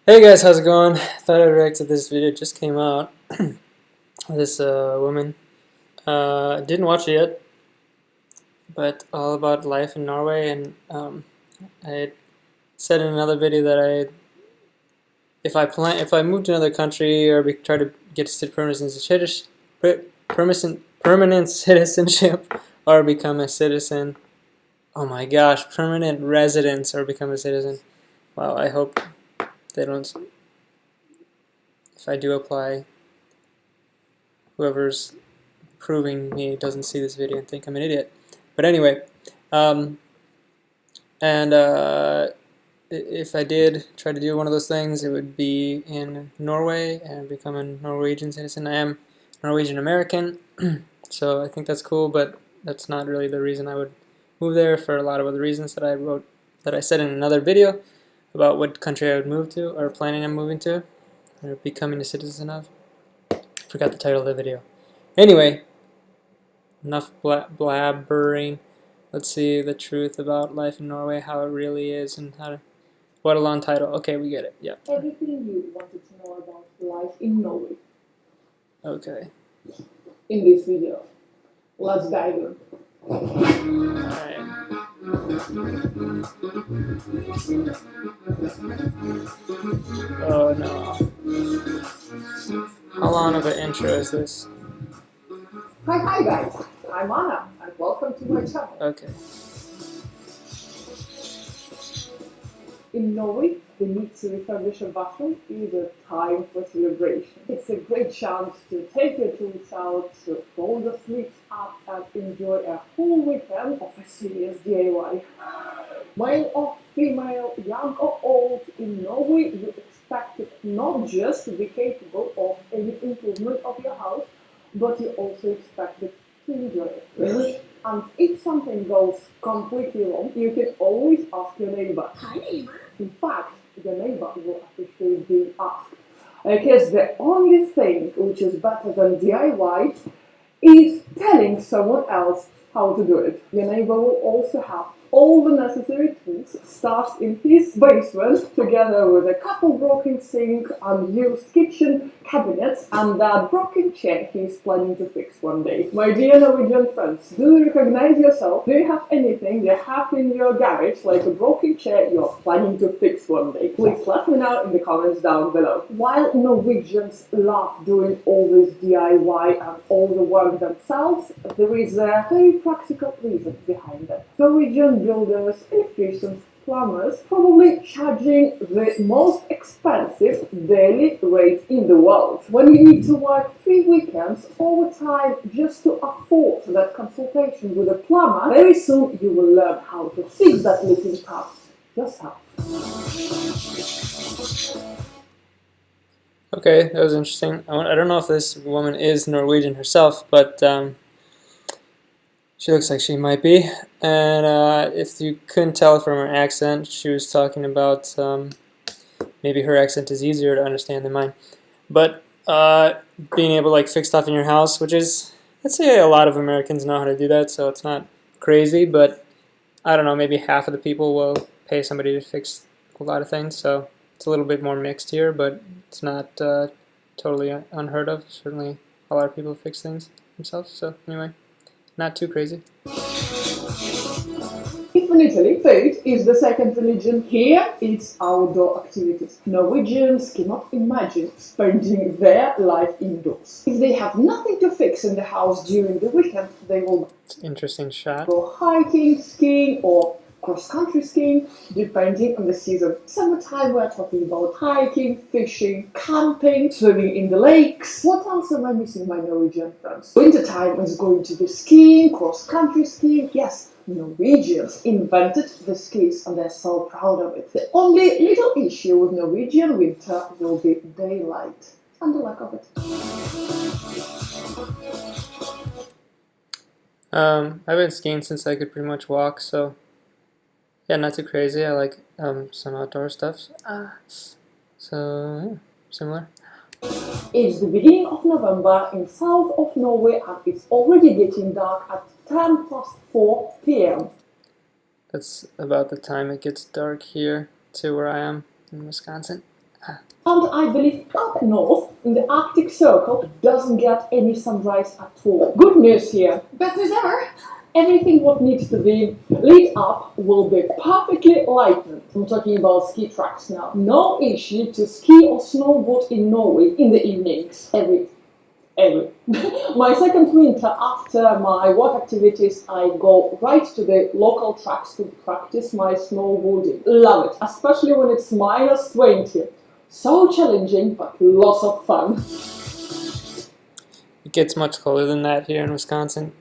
Hey guys, how's it going? Thought I'd react to this video. It just came out. This woman. Didn't watch it yet, but all about life in Norway. And I said in another video that if I move to another country or try to get permanent citizenship or become a citizen. Oh my gosh, permanent residence or become a citizen. Wow, I hope they don't. If I do apply, whoever's proving me doesn't see this video and think I'm an idiot. But anyway, and if I did try to do one of those things, it would be in Norway and become a Norwegian citizen. I am Norwegian American, so I think that's cool, but that's not really the reason I would move there, for a lot of other reasons that I said in another video about what country I would move to or planning on moving to or becoming a citizen of. Forgot the title of the video. Anyway, enough blabbering. Let's see the truth about life in Norway, how it really is, and what a long title. Okay, we get it. Yeah. Everything you wanted to know about life in Norway. Okay. In this video, let's dive in. Alright. Oh no. How long of an intro is this? Hi guys, I'm Anna and welcome to my channel. Okay. In Norway, the need to refurbish a bathroom is a time for celebration. It's a great chance to take your tools out, to fold the sleeves up and enjoy a whole weekend of a serious DIY. Male or female, young or old, in Norway you expect it not just to be capable of any improvement of your house, but you also expect it to enjoy it. Really? And if something goes completely wrong, you can always ask your neighbor. Hi neighbor. In fact, the neighbor will appreciate being asked. Because the only thing which is better than DIY is telling someone else how to do it. Your neighbor will also have all the necessary tools stashed in his basement, together with a couple broken sink, unused kitchen cabinets, and that broken chair he's planning to fix one day. My dear Norwegian friends, do you recognize yourself? Do you have anything you have in your garage, like a broken chair you're planning to fix one day? Please let me know in the comments down below. While Norwegians love doing all this DIY and all the work themselves, there is a very practical reason behind it. Norwegian builders, electricians, plumbers probably charging the most expensive daily rate in the world. When you need to work 3 weekends overtime just to afford that consultation with a plumber, very soon you will learn how to fix that leaking tap yourself. Okay, that was interesting. I don't know if this woman is Norwegian herself, but she looks like she might be. And if you couldn't tell from her accent, she was talking about maybe her accent is easier to understand than mine. But being able to like fix stuff in your house, which is, let's say a lot of Americans know how to do that, so it's not crazy, but I don't know, maybe half of the people will pay somebody to fix a lot of things, so it's a little bit more mixed here, but it's not totally unheard of. Certainly a lot of people fix things themselves, so anyway, not too crazy. If in Italy, faith is the second religion, here it's outdoor activities. Norwegians cannot imagine spending their life indoors. If they have nothing to fix in the house during the weekend, they will Interesting shot. go hiking, skiing, or cross-country skiing, depending on the season. Summertime we're talking about hiking, fishing, camping, swimming in the lakes. What else am I missing, my Norwegian friends? Wintertime is going to be skiing, cross-country skiing. Yes, Norwegians invented the skis and they're so proud of it. The only little issue with Norwegian winter will be daylight and the lack of it. I've been skiing since I could pretty much walk, so yeah, not too crazy. I like some outdoor stuff. So yeah, similar. It's the beginning of November in south of Norway and it's already getting dark at 4 p.m. That's about the time it gets dark here, to where I am in Wisconsin. And I believe up north, in the Arctic Circle, doesn't get any sunrise at all. Good news here. Best news ever. Everything what needs to be lit up will be perfectly lightened. I'm talking about ski tracks now. No issue to ski or snowboard in Norway in the evenings. Every. My second winter after my work activities, I go right to the local tracks to practice my snowboarding. Love it, especially when it's minus 20. So challenging, but lots of fun. It gets much colder than that here in Wisconsin.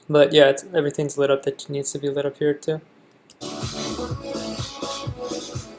But yeah, everything's lit up that needs to be lit up here too.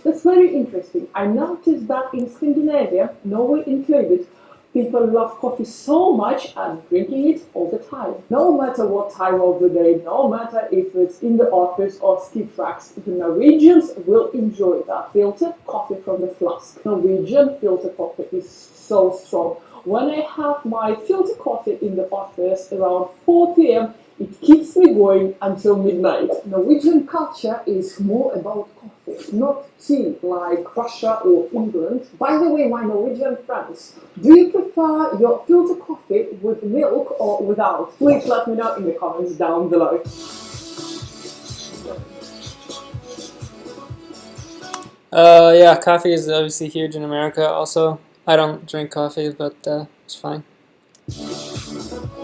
That's very interesting. I noticed that in Scandinavia, Norway included, people love coffee so much and drinking it all the time. No matter what time of the day, no matter if it's in the office or ski tracks, the Norwegians will enjoy that filter coffee from the flask. Norwegian filter coffee is so strong. When I have my filter coffee in the office around 4 p.m., it keeps me going until midnight. Norwegian culture is more about coffee, not tea like Russia or England. By the way, my Norwegian friends, do you prefer your filter coffee with milk or without? Please let me know in the comments down below. Yeah, coffee is obviously huge in America. Also, I don't drink coffee, but it's fine.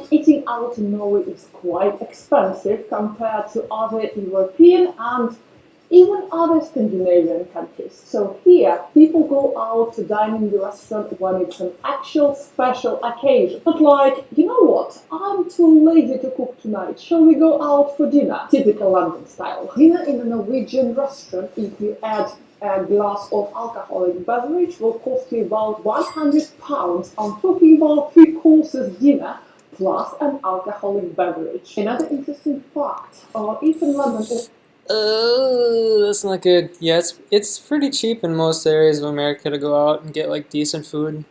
Eating out in Norway is quite expensive compared to other European and even other Scandinavian countries. So here, people go out to dine in the restaurant when it's an actual special occasion. Not like, you know what, I'm too lazy to cook tonight, shall we go out for dinner? Typical London style. Dinner in a Norwegian restaurant, if you add a glass of alcoholic beverage, will cost you about £100. I'm talking about 3 courses dinner plus an alcoholic beverage. Another interesting fact, if in London, That's not good. Yeah, it's pretty cheap in most areas of America to go out and get like decent food.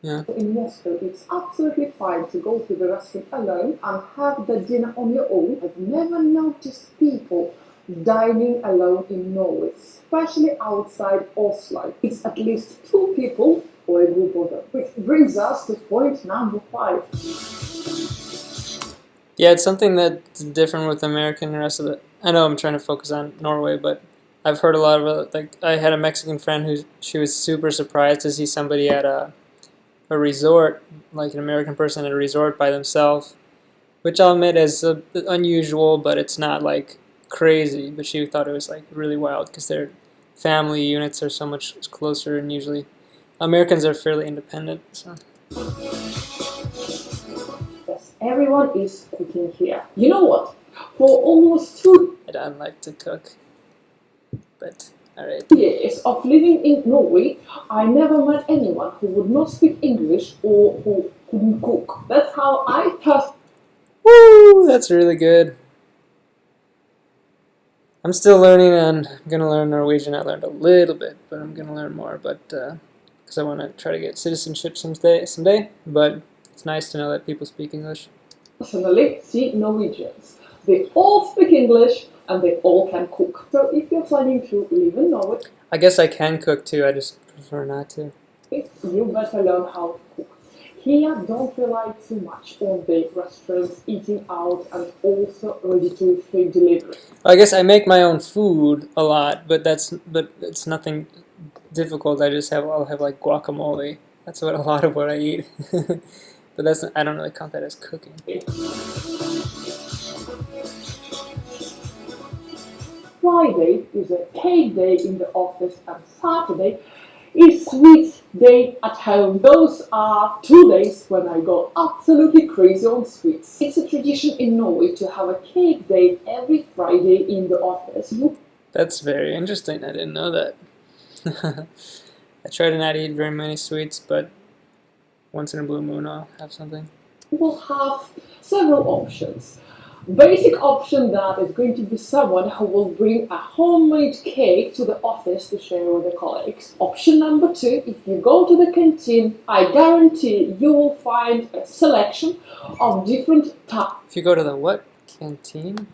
Yeah. in Moscow, it's absolutely fine to go to the restaurant alone and have the dinner on your own. I've never noticed people dining alone in Norway, especially outside Oslo. It's at least 2 people or a group of them. Which brings us to point number 5. Yeah, it's something that's different with America and the rest of it. I know I'm trying to focus on Norway, but I've heard a lot of it. Like I had a Mexican friend who she was super surprised to see somebody at a resort, like an American person at a resort by themselves, which I'll admit is unusual, but it's not like crazy. But she thought it was like really wild because their family units are so much closer, and usually Americans are fairly independent. So. Yes, everyone is cooking here. You know what? For almost 2 I don't like to cook, but alright. years of living in Norway, I never met anyone who would not speak English or who couldn't cook. That's how I first. Woo! That's really good. I'm still learning, and I'm gonna learn Norwegian. I learned a little bit, but I'm gonna learn more. But because I want to try to get citizenship someday. But it's nice to know that people speak English. Personally see Norwegians. They all speak English and they all can cook. So if you're planning to live in Norway, I guess I can cook too. I just prefer not to. you better learn how to cook. Here, don't rely too much on the restaurants eating out and also ready-to-eat delivery. I guess I make my own food a lot, but it's nothing difficult. I'll have like guacamole. That's what a lot of what I eat. But I don't really count that as cooking. Friday is a cake day in the office and Saturday is sweet day at home. Those are 2 days when I go absolutely crazy on sweets. It's a tradition in Norway to have a cake day every Friday in the office. That's very interesting. I didn't know that. I try to not eat very many sweets, but once in a blue moon I'll have something. You will have several options. Basic option that is going to be someone who will bring a homemade cake to the office to share with the colleagues. Option number 2, if you go to the canteen, I guarantee you will find a selection of different types. If you go to the what? Canteen?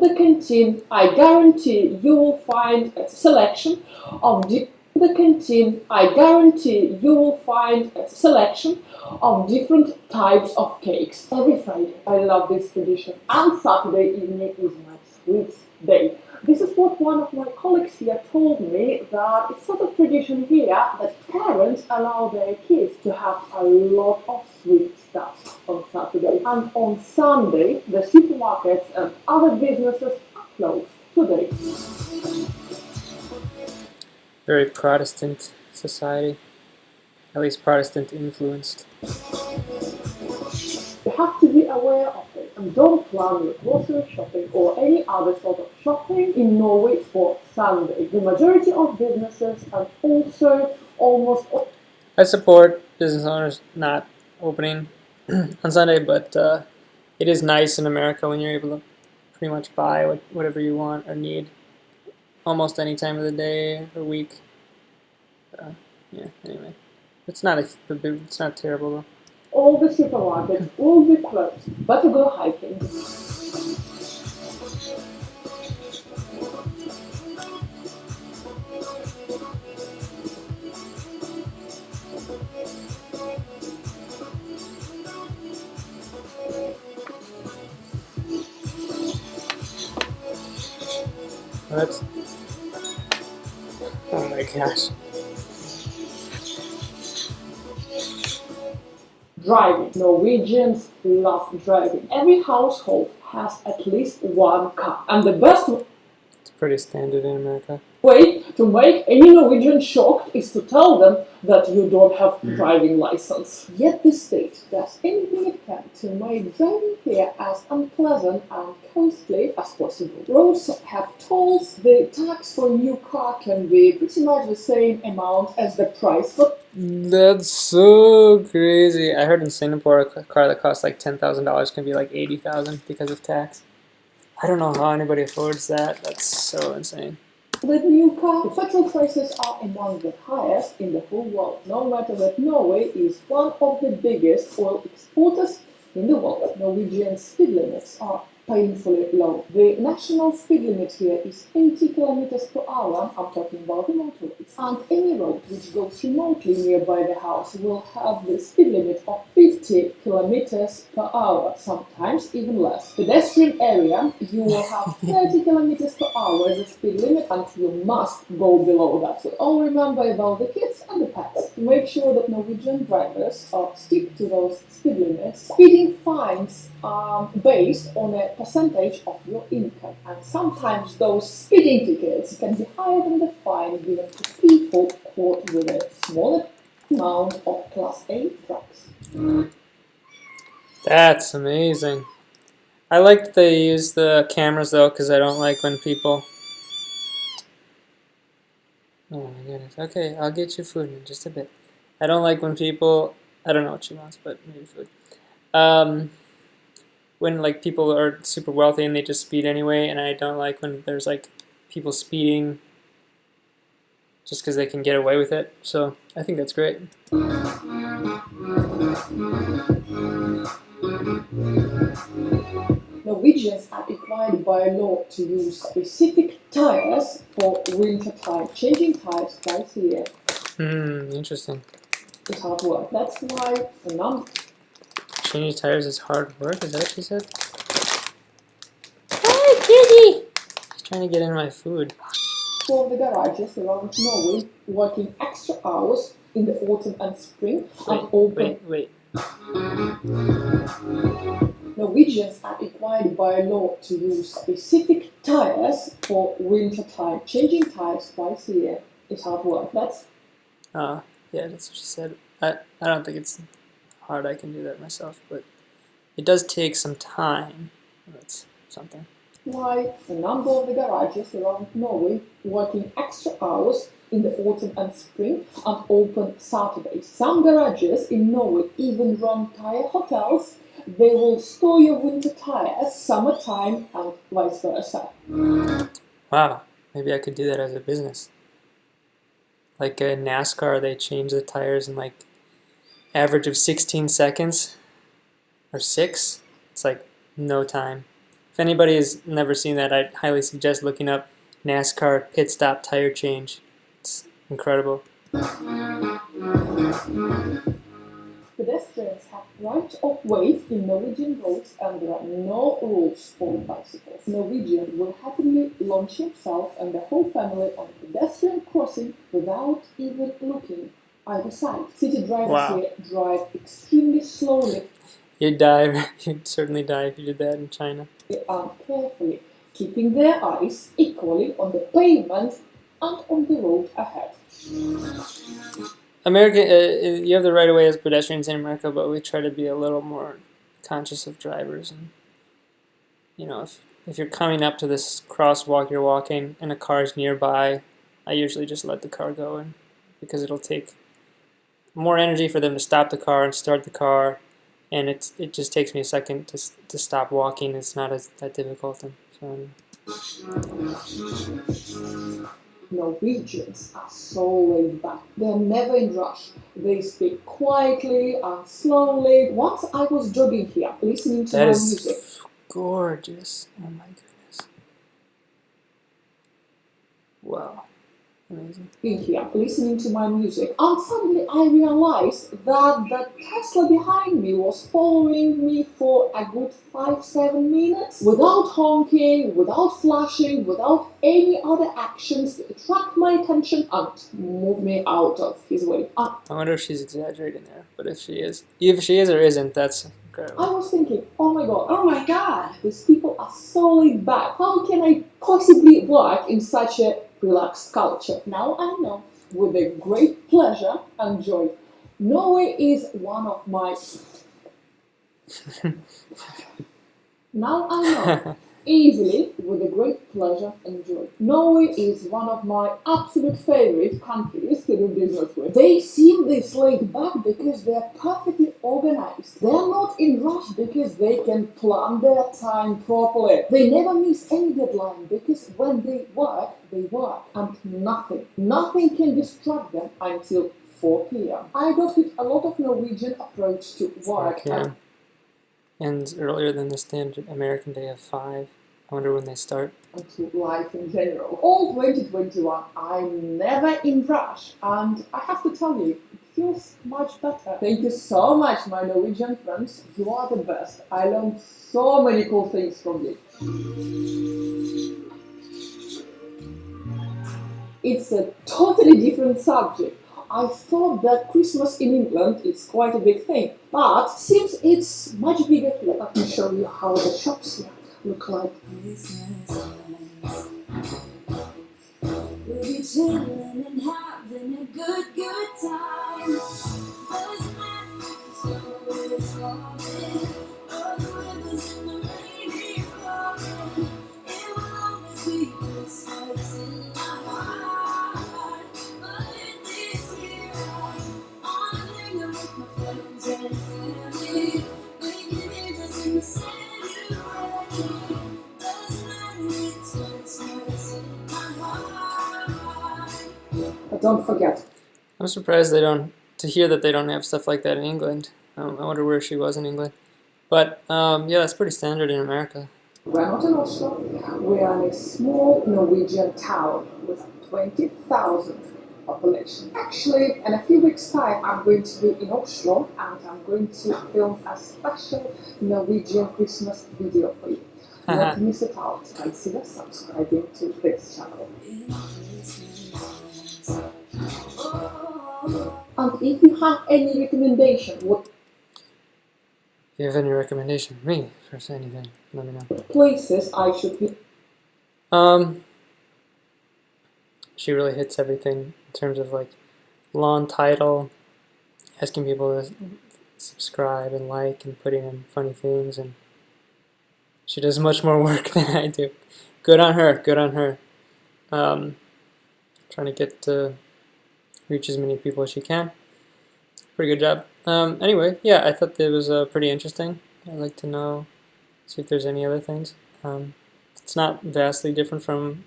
the canteen, I guarantee you will find a selection of the canteen, I guarantee you will find a selection of different types of cakes every Friday. I love this tradition. And Saturday evening is my sweet day. This is what one of my colleagues here told me, that it's sort of tradition here that parents allow their kids to have a lot of sweet stuff on Saturday. And on Sunday, the supermarkets and other businesses are closed today. Very Protestant society, at least Protestant influenced. You have to be aware of it and don't plan your grocery shopping or any other sort of shopping in Norway for Sunday. The majority of businesses and also almost all I support business owners not opening on Sunday, but it is nice in America when you're able to pretty much buy whatever you want or need almost any time of the day or week. Yeah, anyway. It's not terrible the supermarkets will be closed. Better go hiking. though. What? Oh my gosh. Driving. Norwegians love driving. Every household has at least one car. And the best It's pretty standard in America. way to make any Norwegian shocked is to tell them that you don't have driving license. Yet the state does anything it can to make driving here as unpleasant and costly as possible. Roads have tolls. The tax for a new car can be pretty much the same amount as the price for. That's so crazy. I heard in Singapore a car that costs like $10,000 can be like 80,000 because of tax. I don't know how anybody affords that. That's so insane. The new car petrol prices are among the highest in the whole world, no matter that Norway is one of the biggest oil exporters in the world. Norwegian speed limits are painfully low. The national speed limit here is 80 kilometers per hour. I'm talking about the motorways. And any road which goes remotely nearby the house will have the speed limit of 50 kilometers per hour, sometimes even less. Pedestrian area, you will have 30 kilometers per hour as a speed limit, and you must go below that. So all remember about the kids and the pets. To make sure that Norwegian drivers stick to those speed limits, speeding fines are based on a percentage of your income, and sometimes those speeding tickets can be higher than the fine given to people caught with a smaller amount of Class A drugs. That's amazing. I like that they use the cameras though, because I don't like when people. Oh my goodness. Okay, I'll get you food in just a bit. I don't like when people. I don't know what she wants, but maybe food. When like people are super wealthy and they just speed anyway, and I don't like when there's like people speeding just because they can get away with it. So I think that's great. Norwegians are required by law to use specific tires for winter time. Changing tires twice a year Interesting. is hard work. That's why the number Changing tires is hard work. Is that what she said? Hi, kitty. She's trying to get in my food. of the garages around Norway working extra hours in the autumn and spring and open. Wait. Norwegians are required by law to use specific tires for winter time. Changing tires twice a year is hard work. Yeah, that's what she said. I don't think it's hard. I can do that myself, but it does take some time. That's something. Why a number of the garages around Norway working extra hours in the autumn and spring and open Saturdays. Some garages in Norway even run tire hotels. They will store your winter tires summertime and vice versa. Wow, maybe I could do that as a business. Like a NASCAR, they change the tires in like average of 16 seconds or 6. It's like no time. If anybody has never seen that, I highly suggest looking up NASCAR pit stop tire change. It's incredible. Pedestrians have right of way in Norwegian roads and there are no rules for bicycles. Norwegian will happily launch himself and the whole family on a pedestrian crossing without even looking either side. City drivers Wow. here drive extremely slowly. You'd die. You'd certainly die if you did that in China. And carefully, keeping their eyes equally on the pavement and on the road ahead. America, you have the right of way as pedestrians in America, but we try to be a little more conscious of drivers. And if you're coming up to this crosswalk you're walking and a car is nearby, I usually just let the car go, and because it'll take more energy for them to stop the car and start the car, and it just takes me a second to stop walking. It's not that difficult. And so, Norwegians are so laid back. They're never in rush. They speak quietly and slowly. Once I was jogging here, listening to that my is music. gorgeous. Oh my goodness. Wow. Amazing. Here, listening to my music, and suddenly I realized that the Tesla behind me was following me for a good 5-7 minutes without honking, without flashing, without any other actions to attract my attention and move me out of his way. I wonder if she's exaggerating there, but if she is or isn't, that's incredible. I was thinking, oh my god, these people are so laid back. How can I possibly work in such a relaxed culture? Now I know, with a great pleasure and joy. Norway is one of my... Now I know, easily, with a great pleasure and joy. Norway is one of my absolute favorite countries to do business with. They seem this laid back because they're perfectly organized. They're not in rush because they can plan their time properly. They never miss any deadline because when they work, and nothing can distract them until 4 p.m. I adopted a lot of Norwegian approach to work. And earlier than the standard American day of 5. I wonder when they start. And to life in general. All 2021, I'm never in rush, and I have to tell you, it feels much better. Thank you so much, my Norwegian friends. You are the best. I learned so many cool things from you. It's a totally different subject. I thought that Christmas in England is quite a big thing, but seems it's much bigger here. Let me show you how the shops here look like. We'll be chilling and having a good time. There's madness falling, all the rivers in the rain flowing. It will always be Christmas in my heart. But this year I'm hanging with my friends and family. We can hear just in the January. Doesn't matter, it's Christmas in my heart. But don't forget. I'm surprised to hear that they don't have stuff like that in England. I wonder where she was in England. But yeah, it's pretty standard in America. We're not in Oslo. We are in a small Norwegian town with 20,000 population. Actually, in a few weeks' time, I'm going to be in Oslo and I'm going to film a special Norwegian Christmas video for you. Don't miss it out. Consider subscribing to this channel. And if you have any recommendation, what If you have any recommendation for me for anything, let me know. places I should be. She really hits everything in terms of like long title, asking people to subscribe and like, and putting in funny things, and she does much more work than I do. Good on her. Good on her. Trying to get to reach as many people as she can. Pretty good job. Anyway, yeah, I thought it was pretty interesting. I'd like to know, see if there's any other things. It's not vastly different from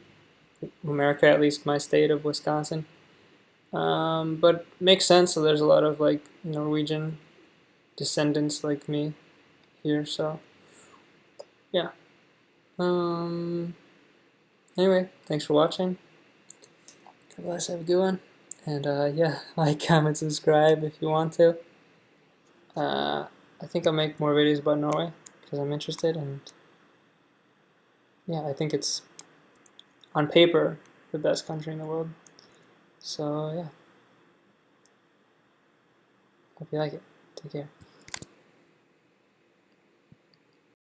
America, at least my state of Wisconsin. But makes sense. So there's a lot of like Norwegian descendants like me here. So yeah. Anyway, thanks for watching. God bless, have a good one. And yeah, like, comment, subscribe if you want to. I think I'll make more videos about Norway because I'm interested, and yeah, I think it's on paper the best country in the world. So yeah, hope you like it. Take care.